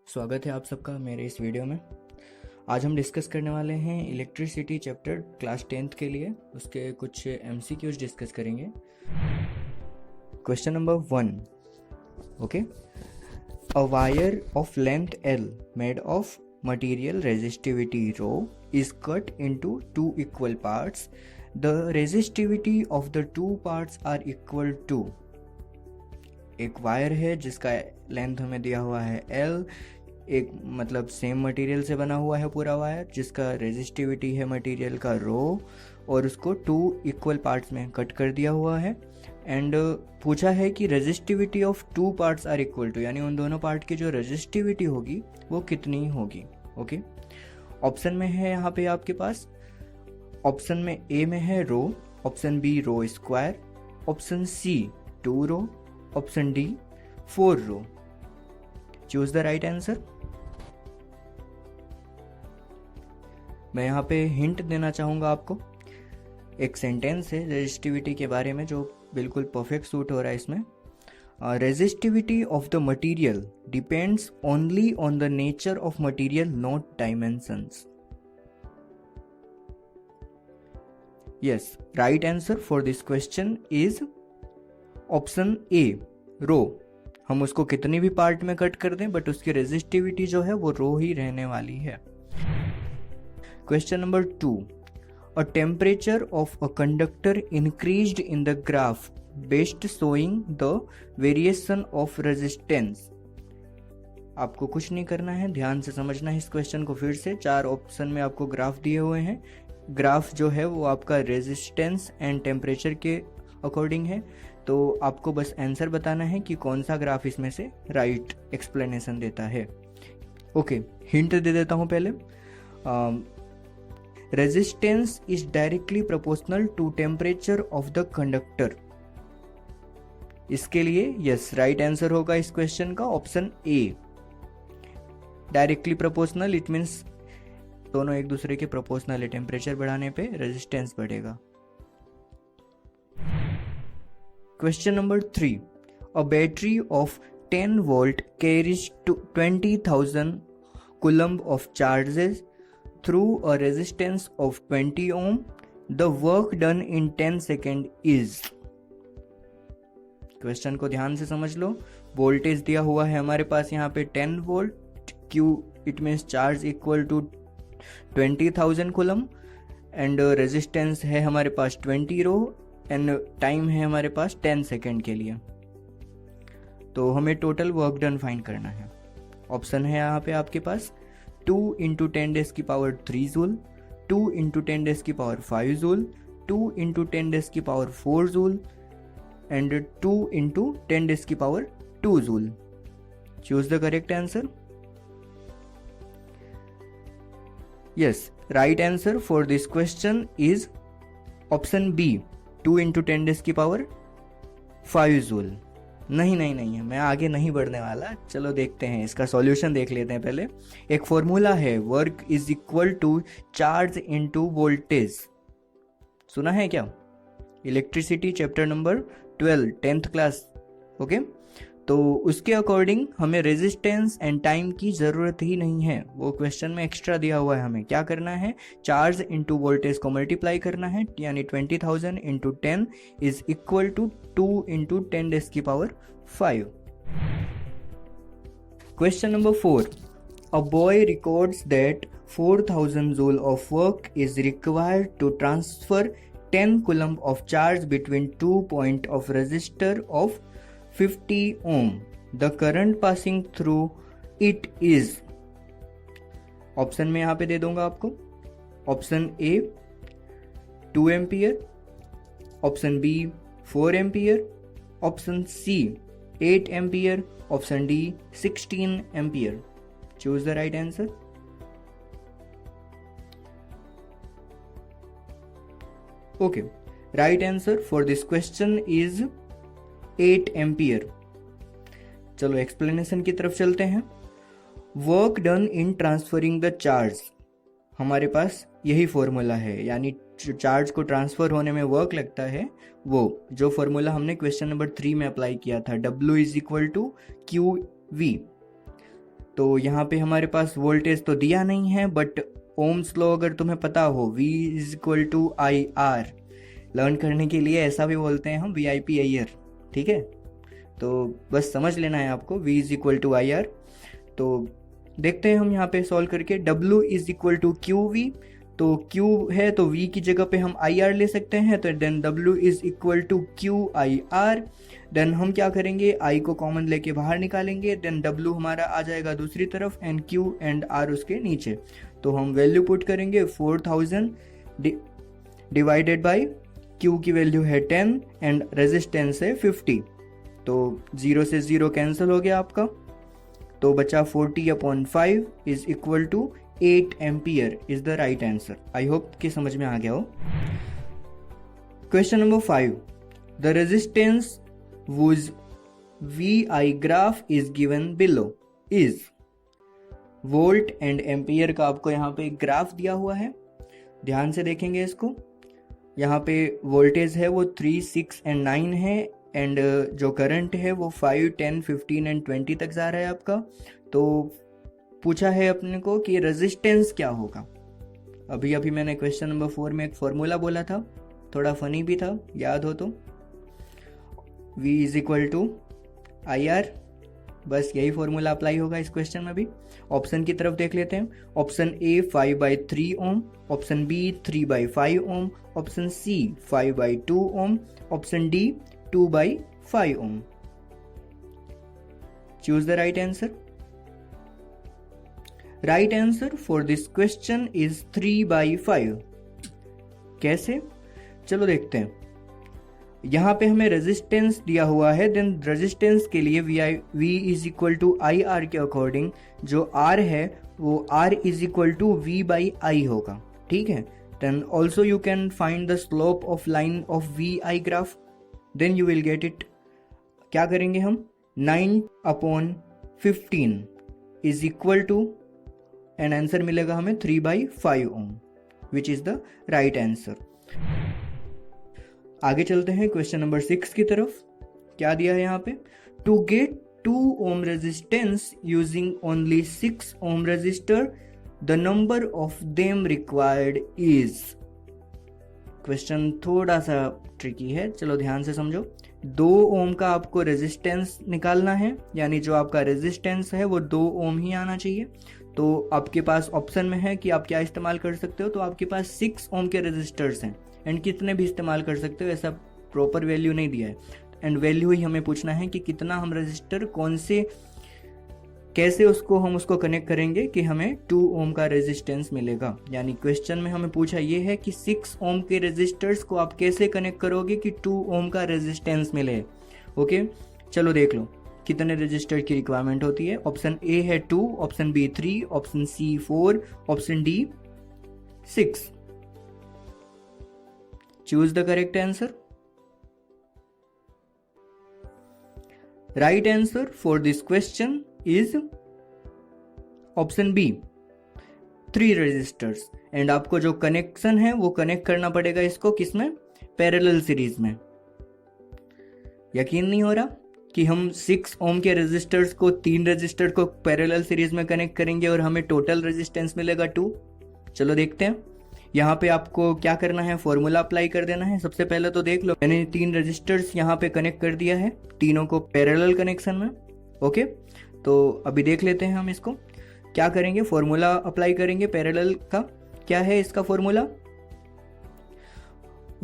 स्वागत है आप सबका मेरे इस वीडियो में। आज हम डिस्कस करने वाले हैं इलेक्ट्रिसिटी चैप्टर क्लास 10th के लिए उसके कुछ एमसीक्यूज डिस्कस करेंगे। Question number 1, okay. A wire of length L made of material resistivity ρ is cut into two equal parts. The resistivity of the two parts are equal to। एक wire है जिसका length हमें दिया हुआ है L, एक मतलब सेम मटेरियल से बना हुआ है पूरा वायर जिसका रेजिस्टिविटी है मटेरियल का रो, और उसको टू इक्वल पार्ट्स में कट कर दिया हुआ है। एंड पूछा है कि resistivity of two parts are equal to, यानी उन दोनों पार्ट की जो रेजिस्टिविटी होगी वो कितनी होगी। ओके, ऑप्शन में है यहाँ पे आपके पास, ऑप्शन में ए में है rho, option B rho square, option C 2 rho, option D 4 rho. Choose the right answer. मैं यहाँ पे हिंट देना चाहूँगा आपको। एक सेंटेंस है रेजिस्टिविटी के बारे में जो बिल्कुल परफेक्ट सूट हो रहा है इसमें। Resistivity of the material depends only on the nature of material, not dimensions. Yes, right answer for this question is option A rho. हम उसको कितनी भी पार्ट में कट कर दें बट उसकी रेजिस्टिविटी जो है वो रो ही रहने वाली है। Question number 2, a temperature of a conductor increased in the graph best showing the variation of resistance. आपको कुछ नहीं करना है, ध्यान से समझना है इस क्वेश्चन को। फिर से 4 ऑप्शन में आपको ग्राफ दिए हुए हैं। ग्राफ जो है वो आपका रेजिस्टेंस एंड टेम्परेचर के अकॉर्डिंग है, तो आपको बस आंसर बताना है कि कौन सा ग्राफ इसमें से राइट एक्सप्लेनेशन देता है। ओके, हिंट दे देता हूं पहले। Resistance is directly proportional to temperature of the conductor. इसके लिए यस, राइट आंसर होगा इस क्वेश्चन का option A. Directly proportional it means दोनों एक दूसरे के प्रोपोर्शनल है, टेम्परेचर बढ़ाने पे रेजिस्टेंस बढ़ेगा। Question number 3, a battery of 10 volt carries 20,000 coulomb of charges through a resistance of 20 ohm. The work done in 10 seconds is। Question को ध्यान से समझ लो। वोल्टेज दिया हुआ है हमारे पास यहाँ पे 10 volt, Q it means charge equal to 20,000 coulomb, and resistance है हमारे पास 20 रो, एंड टाइम है हमारे पास 10 सेकेंड के लिए। तो हमें टोटल वर्क डन फाइंड करना है। ऑप्शन है यहाँ पे आपके पास 2 × 10⁻³ joule, 2 × 10⁻5 joule, 2 × 10⁻4 joule and 2 × 10⁻2 joule. Choose the correct answer. Yes, right answer for this question is option B 2 × 10⁻5 joule. नहीं है, मैं आगे नहीं बढ़ने वाला। चलो देखते हैं, इसका सॉल्यूशन देख लेते हैं पहले। एक फॉर्मूला है, work is equal to charge into voltage. सुना है क्या? Electricity chapter number 12 10th class. Okay, तो उसके अकॉर्डिंग हमें रेजिस्टेंस एंड टाइम की ज़रूरत ही नहीं है। वो क्वेश्चन में एक्स्ट्रा दिया हुआ है, हमें क्या करना है, चार्ज इंटू वोल्टेज को मल्टीप्लाई करना है, यानी 20,000 × 10 is equal to 2 × 10⁻5। Question number 4, a boy records that 4,000 joule of work is required to transfer 10 coulomb of charge between 2 points of resistor of 50 ohm. The current passing through it is। Option में यहां पे दे दूंगा आपको। Option A 2 ampere, option B 4 ampere, option C 8 ampere, option D 16 ampere. Choose the right answer. Okay, right answer for this question is 8 ampere. चलो explanation की तरफ चलते हैं। Work done in transferring the charge, हमारे पास यही formula है, यानी चार्ज को ट्रांसफर होने में वर्क लगता है, वो जो फॉर्मूला हमने क्वेश्चन नंबर 3 में अप्लाई किया था, W = QV। तो यहाँ पे हमारे पास वोल्टेज तो दिया नहीं है, बट ओम्स लॉ अगर तुम्हें पता हो, V is equal to I R, learn करने के लिए ऐसा भी बोलते हैं हम, VIP अय्यर, ठीक है। तो बस समझ लेना है आपको, V is equal to I R. तो देखते हैं हम यहाँ पे सॉल्व करके, W is equal to Q V, तो Q है तो V की जगह पे हम IR ले सकते हैं, तो then W is equal to Q I R. Then हम क्या करेंगे, I को कॉमन लेके बाहर निकालेंगे, देन W हमारा आ जाएगा दूसरी तरफ एंड Q एंड R उसके नीचे। तो हम वैल्यू पुट करेंगे 4000 डिवाइडेड बाई Q की वैल्यू है 10 एंड रेजिस्टेंस है 50, तो 0 से 0 कैंसिल हो गया आपका, तो बचा 40/5 is equal to 8 ampere is the right answer. I hope कि समझ में आ गया हो। Question number 5, the resistance whose VI graph is given below is, volt and ampere का आपको यहाँ पे ग्राफ दिया हुआ है, ध्यान से देखेंगे इसको। यहाँ पे वोल्टेज है वो 3, 6 एंड 9 है, एंड जो करंट है वो 5, 10, 15 एंड 20 तक जा रहा है आपका। तो पूछा है अपने को कि रेजिस्टेंस क्या होगा। अभी मैंने क्वेश्चन नंबर 4 में एक फॉर्मूला बोला था, थोड़ा फनी भी था, याद हो तो, V is equal to I R, बस यही फॉर्मूला अप्लाई होगा इस क्वेश्चन में भी। ऑप्शन की तरफ देख लेते हैं। Option A 5/3 ohm, option B 3/5 ohm, option C 5/2 ohm, option D 2/5 ohm. Choose the right answer. Right answer for this question is 3/5। कैसे, चलो देखते हैं। यहाँ पे हमें रेजिस्टेंस दिया हुआ है, देन रेजिस्टेंस के लिए V is equal to I R के अकॉर्डिंग जो R है वो R is equal to V/I होगा, ठीक है। Then also you can find the slope of line of VI graph, then you will get it. क्या करेंगे हम, 9/15 is equal to, and answer मिलेगा हमें 3/5 ohm, which is the right answer. आगे चलते हैं क्वेश्चन नंबर 6 की तरफ। क्या दिया है यहाँ पे, to get 2 ohm resistance using only 6 ohm resistor, the number of them required is. Question थोड़ा सा ट्रिकी है, चलो ध्यान से समझो। 2 ओम का आपको रेजिस्टेंस निकालना है, यानी जो आपका रेजिस्टेंस है वो 2 ओम ही आना चाहिए। तो आपके पास ऑप्शन में है कि आप क्या इस्तेमाल कर सकते हो, तो आपके पास 6 ओम के रेजिस्टर्स हैं, एंड कितने भी इस्तेमाल कर सकते हो, ऐसा प्रॉपर वैल्यू नहीं दिया है। एंड वैल्यू ही हमें पूछना है कि कितना हम रजिस्टर कौन से, कैसे उसको कनेक्ट करेंगे कि हमें 2 ओम का रेजिस्टेंस मिलेगा। यानी क्वेश्चन में हमें पूछा ये है कि 6 ओम के रेजिस्टर्स को आप कैसे कनेक्ट करोगे कि 2 ओम का रेजिस्टेंस मिले। ओके, चलो देख लो कितने रजिस्टर की रिक्वायरमेंट होती है। ऑप्शन ए है 2, option B 3, option C 4, option D 6। Choose the correct answer. Right answer for this question is option B, 3 resistors। And आपको जो कनेक्शन है वो कनेक्ट करना पड़ेगा इसको किसमें, पैरेलल सीरीज में। यकीन नहीं हो रहा कि हम 6 ओम के रेजिस्टर्स को 3 रेजिस्टर को पैरेलल सीरीज में कनेक्ट करेंगे और हमें टोटल रेजिस्टेंस मिलेगा 2। चलो देखते हैं। यहाँ पे आपको क्या करना है, फॉर्मूला अप्लाई कर देना है। सबसे पहले तो देख लो, मैंने 3 रजिस्टर्स यहाँ पे कनेक्ट कर दिया है, तीनों को पैरेलल कनेक्शन में। ओके, तो अभी देख लेते हैं हम इसको क्या करेंगे, फॉर्मूला अप्लाई करेंगे पैरेलल का। क्या है इसका formula,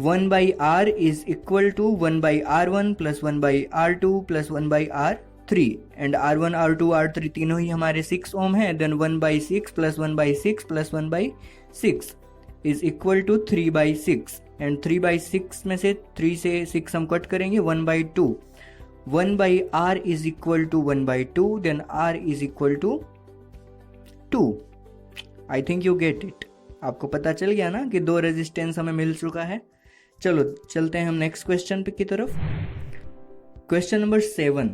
1/R is equal to 1/R1 plus 1/R2 plus 1/R3, and R1, R2, R3 तीनों ही हमारे 6 ओम है। Then 1/6 plus 1/6 plus 1/6 is equal to 3/6, and 3/6 में से 3 से 6 हम कट करेंगे, 1/2। 1/R is equal to 1/2, then R is equal to 2। I think you get it. आपको पता चल गया ना कि 2 रेजिस्टेंस हमें मिल चुका है। चलो चलते हैं हम नेक्स्ट क्वेश्चन की तरफ। Question number 7,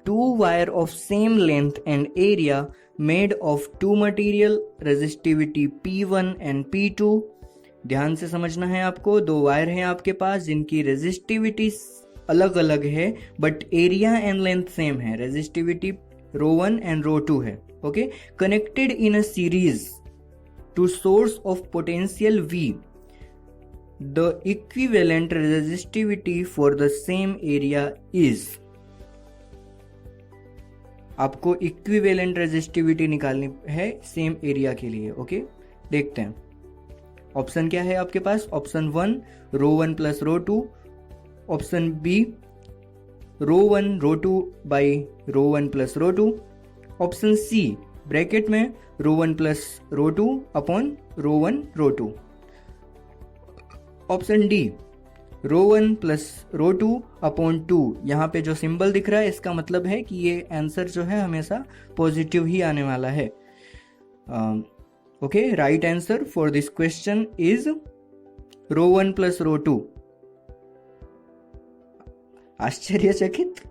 2 wire of same length and area made of 2 material, resistivity P1 and P2। ध्यान से समझना है आपको, 2 वायर हैं आपके पास जिनकी रेजिस्टिविटी अलग अलग है but area and length same है। रेजिस्टिविटी ρ1 and ρ2 है, okay, connected in a series to source of potential V, the equivalent resistivity for the same area is. आपको इक्विवेलेंट रेजिस्टिविटी निकालनी है सेम एरिया के लिए, ओके। देखते हैं ऑप्शन क्या है आपके पास। Option 1 ρ1 plus ρ2, option B ρ1 ρ2 by ρ1 plus ρ2, option C bracket में ρ1 plus ρ2 upon ρ1 ρ2, option D ρ1 plus ρ2 upon 2। यहाँ पे जो सिंबल दिख रहा है इसका मतलब है कि ये आंसर जो है हमेशा पॉजिटिव ही आने वाला है। Okay, right answer for this question is ρ1 plus ρ2। आश्चर्यचकित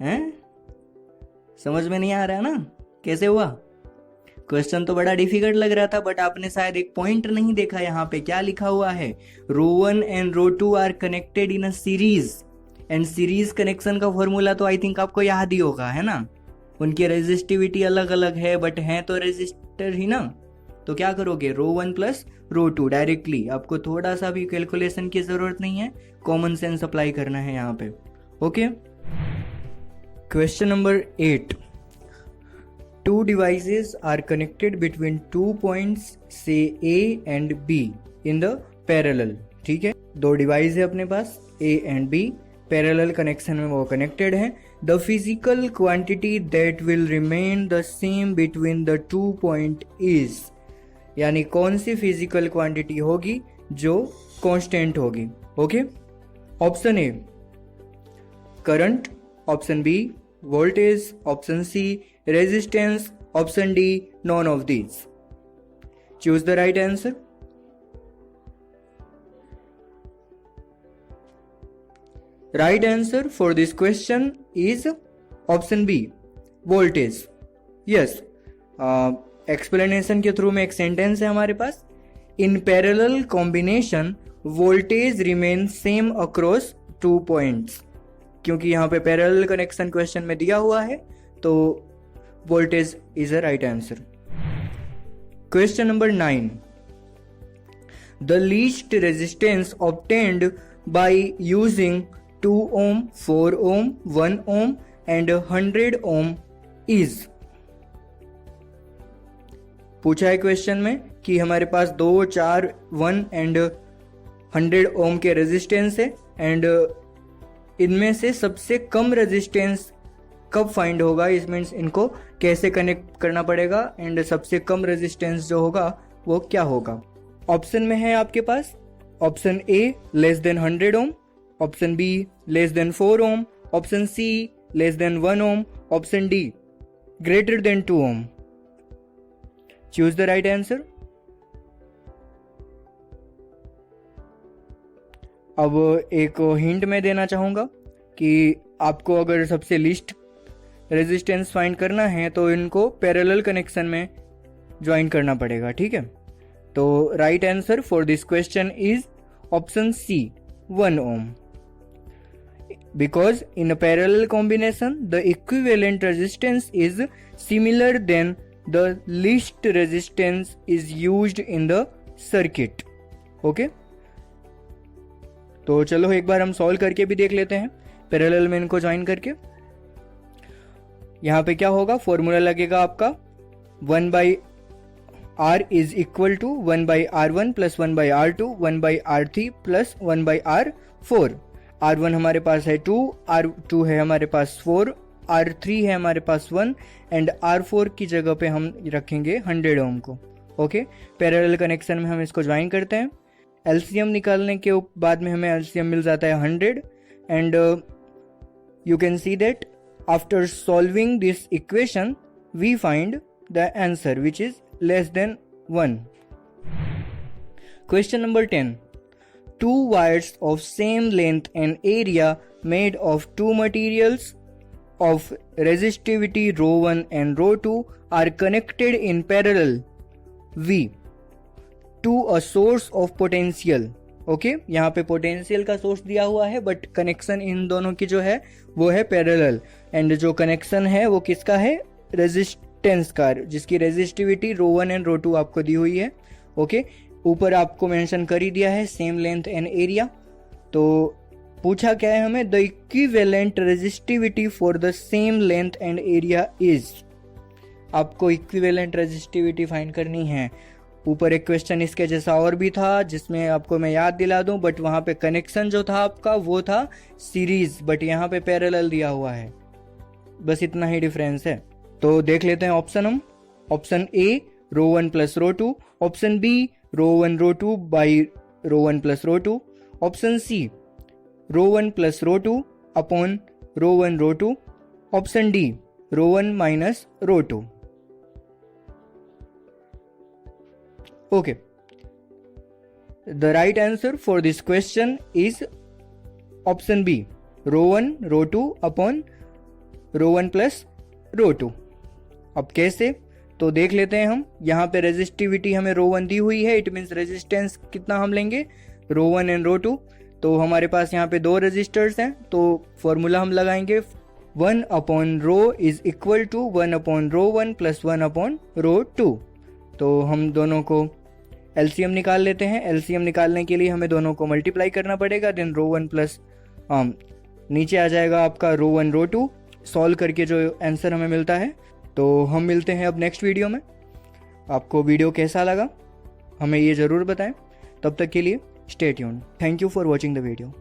हैं? समझ में नहीं आ रहा ना कैसे हुआ? क्वेश्चन तो बड़ा डिफिकल्ट लग रहा था, बट आपने शायद एक पॉइंट नहीं देखा। यहाँ पे क्या लिखा हुआ है, ρ1 and ρ2 are connected in a series, and series connection का फॉर्मूला तो आई थिंक आपको याद ही होगा, है ना। उनकी रेजिस्टिविटी अलग अलग है, बट हैं तो रेजिस्टर ही ना। तो क्या करोगे, ρ1 प्लस ρ2 डायरेक्टली। आपको थोड़ा सा भी कैलकुलेशन की जरूरत नहीं है, कॉमन सेंस अप्लाई करना है यहाँ पे, okay. Question number 8, two devices are connected between 2 points say A and B in the parallel, ठीक है। दो डिवाइस है अपने पास A and B, parallel connection में वो कनेक्टेड है। The physical quantity that will remain the same between the 2 point is, यानी कौन सी फिजिकल क्वांटिटी होगी जो कांस्टेंट होगी, okay. Option A current, option B voltage, option C resistance, option D none of these. Choose the right answer. Right answer for this question is option B voltage. Yes, explanation के through में एक sentence है हमारे पास, in parallel combination voltage remains same across 2 points। क्योंकि यहाँ पे parallel connection question में दिया हुआ है, तो voltage is a right answer. Question number 9. The least resistance obtained by using 2 ohm, 4 ohm, 1 ohm and 100 ohm is। पूछा है क्वेश्चन में कि हमारे पास 2, 4, 1 एंड 100 ओम के रेजिस्टेंस है, एंड इनमें से सबसे कम रेजिस्टेंस कब फाइंड होगा, इस मीन्स इनको कैसे कनेक्ट करना पड़ेगा, एंड सबसे कम रेजिस्टेंस जो होगा वो क्या होगा। ऑप्शन में है आपके पास option A less than 100 ohm, option B less than 4 ohm, option C less than 1 ohm, option D greater than 2 ohm. Choose the right answer. अब एक हिंट मैं देना चाहूंगा कि आपको अगर सबसे लीस्ट रेजिस्टेंस फाइंड करना है तो इनको पैरेलल कनेक्शन में ज्वाइन करना पड़ेगा, ठीक है। तो right answer for this question is option C 1 ohm, because in a parallel combination the equivalent resistance is similar than the least resistance is used in the circuit, okay। तो चलो एक बार हम सॉल्व करके भी देख लेते हैं पैरेलल में इनको ज्वाइन करके। यहाँ पे क्या होगा, फॉर्मूला लगेगा आपका 1 by R is equal to 1 by R1 plus 1 by R2, 1 by R3 plus 1 by R4। R1 हमारे पास है 2, R2 है हमारे पास 4, R3 है हमारे पास 1 एंड R4 की जगह पे हम रखेंगे 100 ओम को, ओके। पैरेलल कनेक्शन में हम इसको ज्वाइन करते हैं। एलसीएम निकालने के बाद में हमें एलसीएम मिल जाता है 100, and you can see that after solving this equation we find the answer which is less than 1. Question number 10. Two wires of same length and area made of two materials of resistivity ρ1 and ρ2 are connected in parallel V to a source of potential okay, यहाँ पे potential का source दिया हुआ है but connection in दोनों की जो है वो है पैरेलल, एंड जो कनेक्शन है वो किसका है, रेजिस्टेंस का, जिसकी रेजिस्टिविटी ρ1 एंड ρ2 आपको दी हुई है। ओके, ऊपर आपको मेंशन कर ही दिया है सेम लेंथ एंड एरिया। तो पूछा क्या है हमें, the equivalent resistivity for the same length and area is, आपको इक्विवेलेंट रेजिस्टिविटी फाइंड करनी है। ऊपर एक क्वेश्चन इसके जैसा और भी था जिसमें आपको मैं याद दिला दूं, बट वहां पे कनेक्शन जो था आपका वो था सीरीज, बट यहाँ पे पैरेलल दिया हुआ है, बस इतना ही डिफरेंस है। तो देख लेते हैं ऑप्शन हम। Option A ρ1 plus ρ2, option B ρ1 ρ2 by ρ1 plus ρ2, option C ρ1 plus ρ2 upon ρ1 ρ2, option D ρ1 minus ρ2। Okay, the right answer for this question is option B, ρ1 ρ2 upon ρ1 plus ρ2। अब कैसे, तो देख लेते हैं हम। यहाँ पे रेजिस्टिविटी हमें ρ1 दी हुई है, इट मीन्स रेजिस्टेंस कितना हम लेंगे, ρ1 एंड ρ2। तो हमारे पास यहाँ पे दो रेजिस्टर्स हैं, तो फॉर्मूला हम लगाएंगे 1 upon rho is equal to 1 upon ρ1 plus 1 upon ρ2। तो हम दोनों को एलसीएम निकाल लेते हैं। एलसीएम निकालने के लिए हमें दोनों को मल्टीप्लाई करना पड़ेगा, देन ρ1 प्लस नीचे आ जाएगा आपका ρ1 ρ2, सॉल्व करके जो आंसर हमें मिलता है। तो हम मिलते हैं अब नेक्स्ट वीडियो में। आपको वीडियो कैसा लगा हमें ये ज़रूर बताएं। तब तक के लिए stay tuned. Thank you for watching the video.